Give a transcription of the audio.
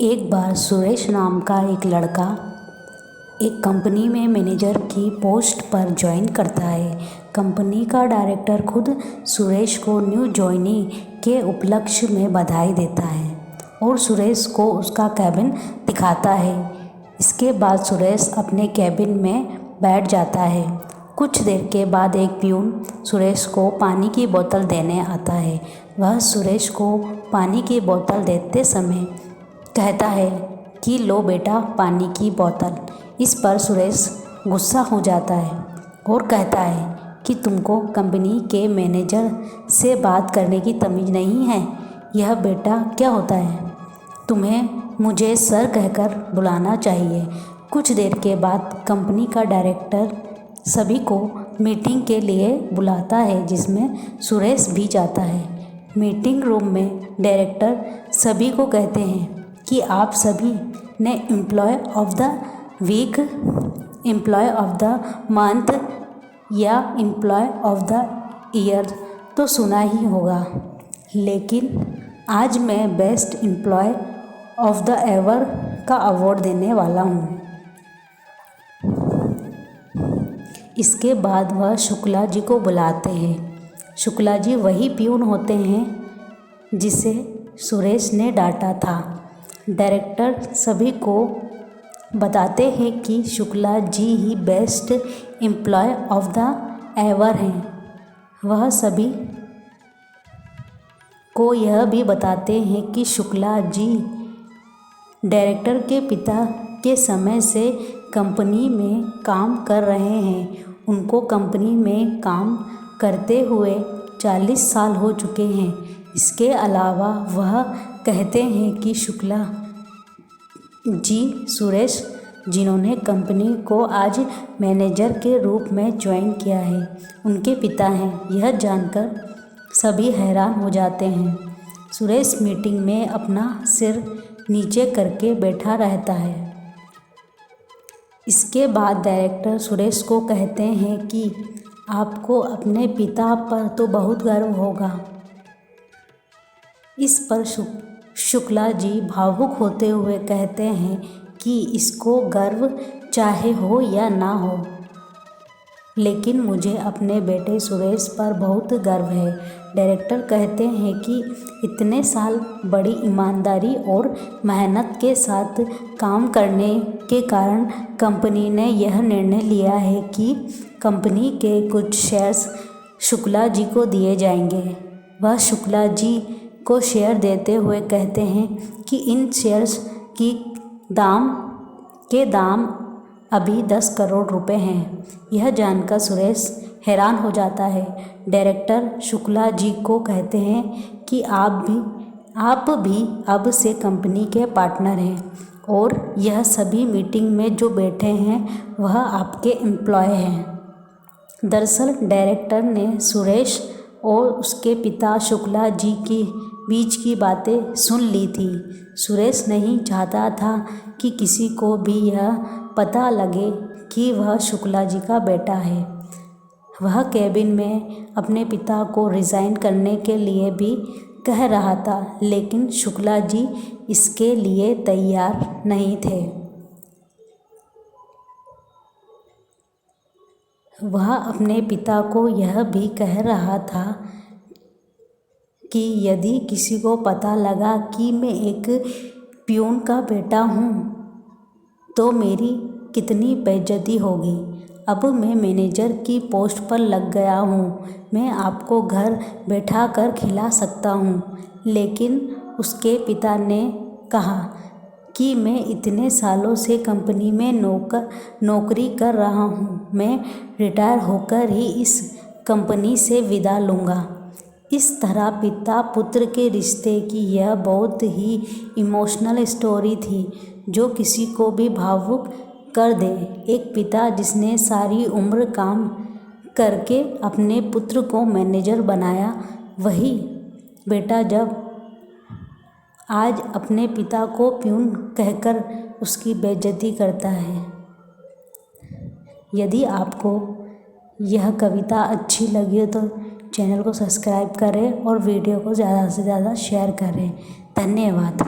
एक बार सुरेश नाम का एक लड़का एक कंपनी में मैनेजर की पोस्ट पर ज्वाइन करता है। कंपनी का डायरेक्टर खुद सुरेश को न्यू ज्वाइनी के उपलक्ष्य में बधाई देता है और सुरेश को उसका कैबिन दिखाता है। इसके बाद सुरेश अपने कैबिन में बैठ जाता है। कुछ देर के बाद एक प्यून सुरेश को पानी की बोतल देने आता है। वह सुरेश को पानी की बोतल देते समय कहता है कि लो बेटा पानी की बोतल। इस पर सुरेश गुस्सा हो जाता है और कहता है कि तुमको कंपनी के मैनेजर से बात करने की तमीज़ नहीं है। यह बेटा क्या होता है? तुम्हें मुझे सर कहकर बुलाना चाहिए। कुछ देर के बाद कंपनी का डायरेक्टर सभी को मीटिंग के लिए बुलाता है, जिसमें सुरेश भी जाता है। मीटिंग रूम में डायरेक्टर सभी को कहते हैं कि आप सभी ने employee of the week, employee of the month या एम्प्लॉय ऑफ द ईयर तो सुना ही होगा, लेकिन आज मैं best employ of the ever का अवार्ड देने वाला हूँ। इसके बाद वह शुक्ला जी को बुलाते हैं। शुक्ला जी वही प्यून होते हैं जिसे सुरेश ने डांटा था। डायरेक्टर सभी को बताते हैं कि शुक्ला जी ही best employ of the ever हैं। वह सभी को यह भी बताते हैं कि शुक्ला जी डायरेक्टर के पिता के समय से कंपनी में काम कर रहे हैं। उनको कंपनी में काम करते हुए 40 साल हो चुके हैं। इसके अलावा वह कहते हैं कि शुक्ला जी सुरेश जिन्होंने कंपनी को आज मैनेजर के रूप में ज्वाइन किया है, उनके पिता हैं। यह जानकर सभी हैरान हो जाते हैं। सुरेश मीटिंग में अपना सिर नीचे करके बैठा रहता है। इसके बाद डायरेक्टर सुरेश को कहते हैं कि आपको अपने पिता पर तो बहुत गर्व होगा। इस पर शुक्ला जी भावुक होते हुए कहते हैं कि इसको गर्व चाहे हो या ना हो, लेकिन मुझे अपने बेटे सुरेश पर बहुत गर्व है। डायरेक्टर कहते हैं कि इतने साल बड़ी ईमानदारी और मेहनत के साथ काम करने के कारण कंपनी ने यह निर्णय लिया है कि कंपनी के कुछ शेयर्स शुक्ला जी को दिए जाएंगे। वह शुक्ला जी को शेयर देते हुए कहते हैं कि इन शेयर्स की दाम अभी 10 करोड़ रुपए हैं। यह जानकर सुरेश हैरान हो जाता है। डायरेक्टर शुक्ला जी को कहते हैं कि आप भी अब से कंपनी के पार्टनर हैं और यह सभी मीटिंग में जो बैठे हैं वह आपके एम्प्लॉय हैं। दरअसल डायरेक्टर ने सुरेश और उसके पिता शुक्ला जी की बीच की बातें सुन ली थी। सुरेश नहीं चाहता था कि किसी को भी यह पता लगे कि वह शुक्ला जी का बेटा है। वह कैबिन में अपने पिता को रिज़ाइन करने के लिए भी कह रहा था, लेकिन शुक्ला जी इसके लिए तैयार नहीं थे। वह अपने पिता को यह भी कह रहा था कि यदि किसी को पता लगा कि मैं एक प्यून का बेटा हूँ तो मेरी कितनी बेइज्जती होगी। अब मैं मैनेजर की पोस्ट पर लग गया हूँ, मैं आपको घर बैठा कर खिला सकता हूँ। लेकिन उसके पिता ने कहा कि मैं इतने सालों से कंपनी में नौकरी कर रहा हूँ, मैं रिटायर होकर ही इस कंपनी से विदा लूँगा। इस तरह पिता पुत्र के रिश्ते की यह बहुत ही इमोशनल स्टोरी थी जो किसी को भी भावुक कर दे। एक पिता जिसने सारी उम्र काम करके अपने पुत्र को मैनेजर बनाया, वही बेटा जब आज अपने पिता को प्यून कहकर उसकी बेइज्जती करता है। यदि आपको यह कविता अच्छी लगी तो चैनल को सब्सक्राइब करें और वीडियो को ज़्यादा से ज़्यादा शेयर करें। धन्यवाद।